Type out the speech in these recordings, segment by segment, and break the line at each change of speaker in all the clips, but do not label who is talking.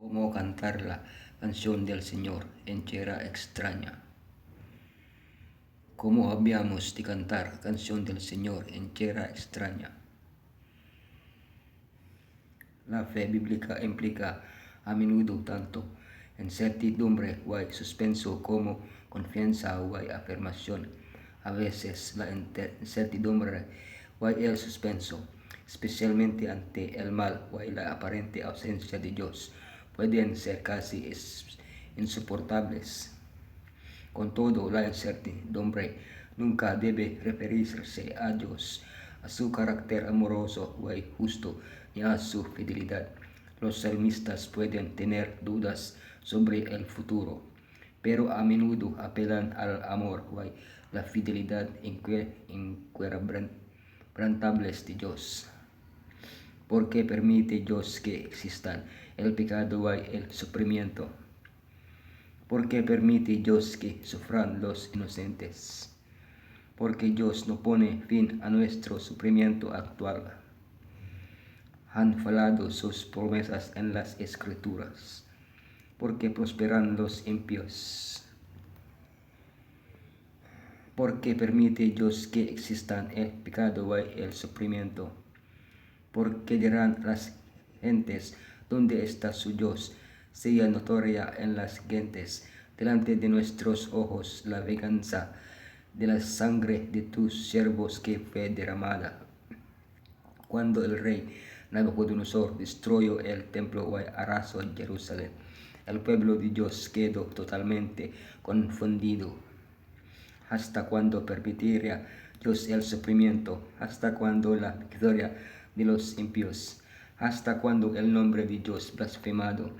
Cómo cantar la canción del Señor en tierra extraña. ¿Cómo habíamos de cantar canción del Señor en tierra extraña? La fe bíblica implica a menudo tanto incertidumbre o suspenso como confianza o afirmación. A veces la incertidumbre o el suspenso, especialmente ante el mal o la aparente ausencia de Dios, pueden ser casi insoportables. Con todo, la incertidumbre nunca debe referirse a Dios, a su carácter amoroso o justo, ni a su fidelidad. Los salmistas pueden tener dudas sobre el futuro, pero a menudo apelan al amor o la fidelidad inquebrantables de Dios. Porque permite Dios que existan el pecado y el sufrimiento. Porque permite Dios que sufran los inocentes. Porque Dios no pone fin a nuestro sufrimiento actual. Han fallado sus promesas en las Escrituras. Porque prosperan los impíos. Porque permite Dios que existan el pecado y el sufrimiento. Porque dirán las gentes, ¿dónde está su Dios? Sea notoria en las gentes, delante de nuestros ojos, la venganza de la sangre de tus siervos que fue derramada. Cuando el rey Nabucodonosor destruyó el templo y arrasó Jerusalén, el pueblo de Dios quedó totalmente confundido. ¿Hasta cuándo permitiría Dios el sufrimiento? ¿Hasta cuándo la victoria de los impíos? ¿Hasta cuándo el nombre de Dios blasfemado?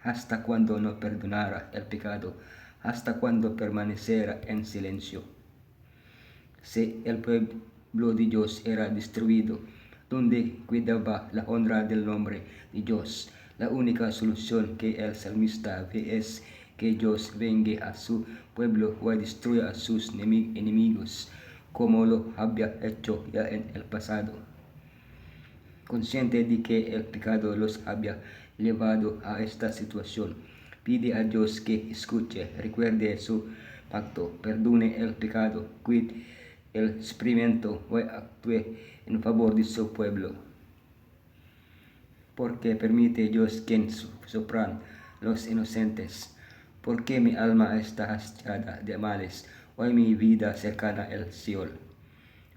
¿Hasta cuándo no perdonará el pecado? ¿Hasta cuándo permanecerá en silencio? Si el pueblo de Dios era destruido, donde cuidaba la honra del nombre de Dios, la única solución que el salmista ve es que Dios vengue a su pueblo o destruya a sus enemigos, como lo había hecho ya en el pasado. Consciente de que el pecado los había llevado a esta situación, pide a Dios que escuche, recuerde su pacto, perdone el pecado, cuide el sufrimiento y actúe en favor de su pueblo. Porque permite Dios que sufran los inocentes. Porque mi alma está hastiada de males, hoy mi vida cercana al Seol.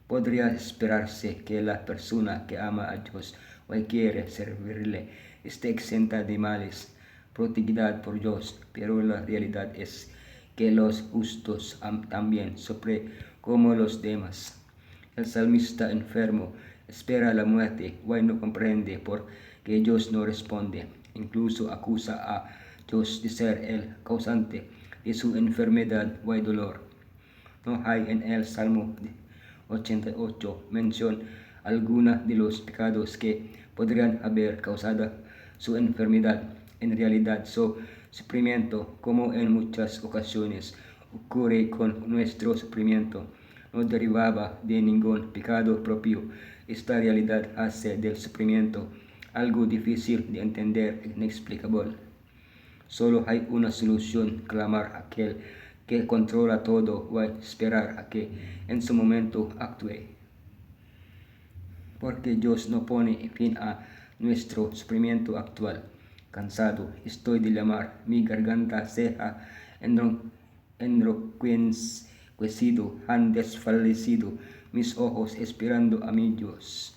Podría esperarse que la persona que ama a Dios o quiere servirle esté exenta de males, protegida por Dios, pero la realidad es que los justos también sufren como los demás. El salmista enfermo espera la muerte y no comprende por qué Dios no responde. Incluso acusa a Dios de ser el causante de su enfermedad y dolor. No hay en el Salmo 88 mención alguna de los pecados que podrían haber causado su enfermedad. En realidad, su sufrimiento, como en muchas ocasiones ocurre con nuestro sufrimiento, no derivaba de ningún pecado propio. Esta realidad hace del sufrimiento algo difícil de entender e inexplicable. Solo hay una solución: clamar a aquel que controla todo y esperar a que en su momento actúe. Porque Dios no pone fin a nuestro sufrimiento actual. Cansado estoy de llamar, mi garganta se ha enroquecido, han desfallecido mis ojos esperando a mi Dios.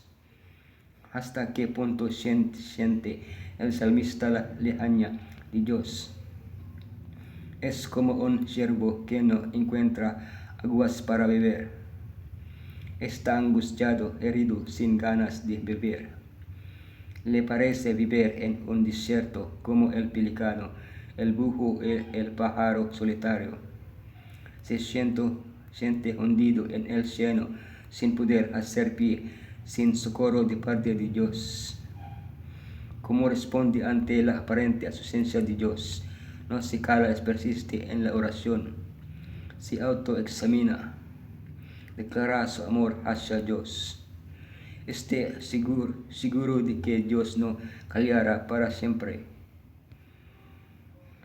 ¿Hasta qué punto siente el salmista la lejanía de Dios? Es como un siervo que no encuentra aguas para beber. Está angustiado, herido, sin ganas de beber. Le parece vivir en un desierto como el pelicano, el búho y el pájaro solitario. Se siente hundido en el cielo, sin poder hacer pie, sin socorro de parte de Dios. ¿Cómo responde ante la aparente ausencia de Dios? No se cala, persiste en la oración, se autoexamina, declara su amor hacia Dios. Esté seguro de que Dios no callará para siempre.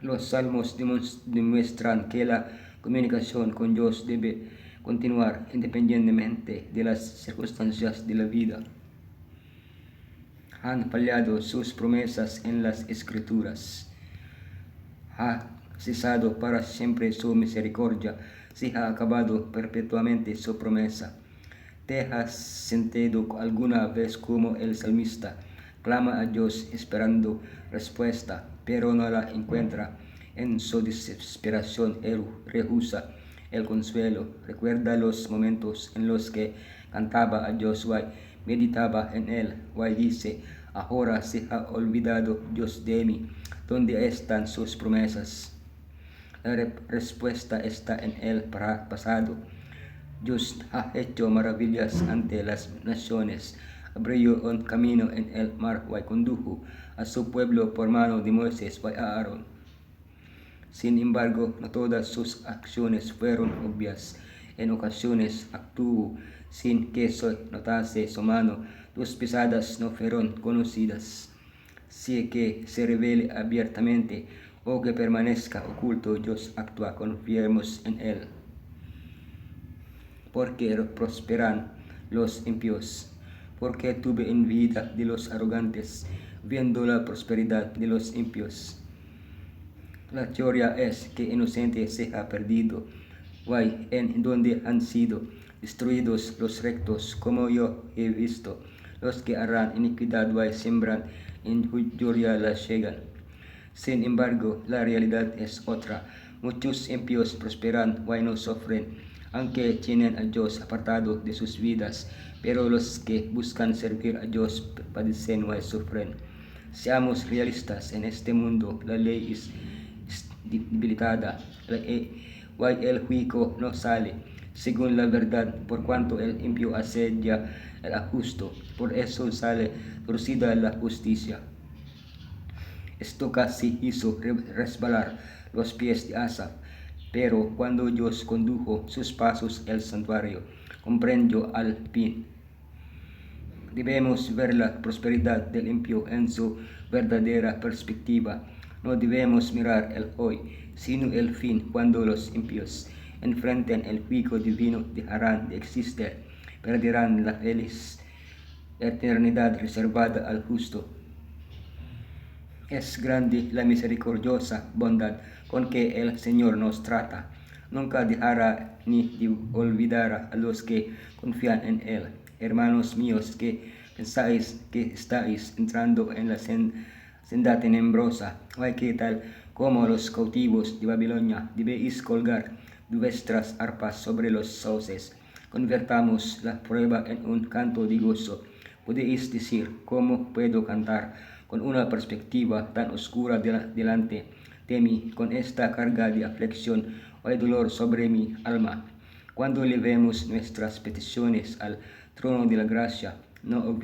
Los salmos demuestran que la comunicación con Dios debe continuar independientemente de las circunstancias de la vida. Han fallado sus promesas en las Escrituras. Ha cesado para siempre su misericordia, si ha acabado perpetuamente su promesa. ¿Te has sentido alguna vez como el salmista? Clama a Dios esperando respuesta, pero no la encuentra. En su desesperación él rehúsa el consuelo. Recuerda los momentos en los que cantaba a Dios, meditaba en él, dice: ahora se ha olvidado Dios de mí. ¿Dónde están sus promesas? La respuesta está en el pasado. Dios ha hecho maravillas ante las naciones. Abrió un camino en el mar, condujo a su pueblo por mano de Moisés y Aarón. Sin embargo, no todas sus acciones fueron obvias. En ocasiones actuó sin que se notase su mano. Tus pisadas no fueron conocidas. Si que se revele abiertamente o que permanezca oculto, Dios actúa, confiemos en él. Porque prosperan los impíos, porque tuve envidia de los arrogantes, viendo la prosperidad de los impíos. La teoría es que inocente se ha perdido, en donde han sido destruidos los rectos, como yo he visto. Los que harán iniquidad, siembran injuria, la llegan. Sin embargo, la realidad es otra. Muchos impíos prosperan, no sufren, aunque tienen a Dios apartado de sus vidas, pero los que buscan servir a Dios padecen, sufren. Seamos realistas, en este mundo la ley es debilitada, el juicio no sale según la verdad, por cuanto el impío asedia al justo, por eso sale torcida la justicia. Esto casi hizo resbalar los pies de Asa, pero cuando Dios condujo sus pasos al santuario, comprendió al fin. Debemos ver la prosperidad del impío en su verdadera perspectiva. No debemos mirar el hoy, sino el fin. Cuando los impíos enfrenten el juicio divino, dejarán de existir, perderán la feliz eternidad reservada al justo. Es grande la misericordiosa bondad con que el Señor nos trata. Nunca dejará ni olvidará a los que confían en Él. Hermanos míos, que pensáis que estáis entrando en la senda tenebrosa, que tal como los cautivos de Babilonia debéis colgar vuestras arpas sobre los sauces. Convertamos la prueba en un canto de gozo. Podéis decir: ¿cómo puedo cantar con una perspectiva tan oscura delante de mí, con esta carga de aflicción o de dolor sobre mi alma? Cuando elevemos nuestras peticiones al trono de la gracia, no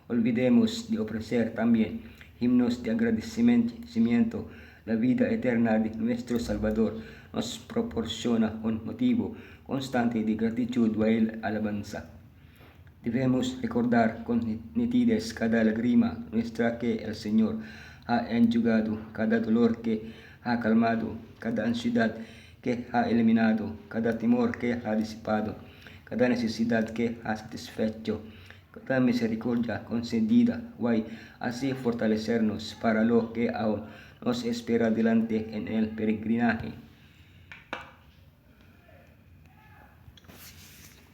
olvidemos de ofrecer también himnos de agradecimiento. La vida eterna de nuestro Salvador nos proporciona un motivo constante de gratitud y alabanza. Debemos recordar con nitidez cada lágrima nuestra que el Señor ha enjugado, cada dolor que ha calmado, cada ansiedad que ha eliminado, cada temor que ha disipado, cada necesidad que ha satisfecho, cada misericordia concedida, así fortalecernos para lo que aún nos espera delante en el peregrinaje.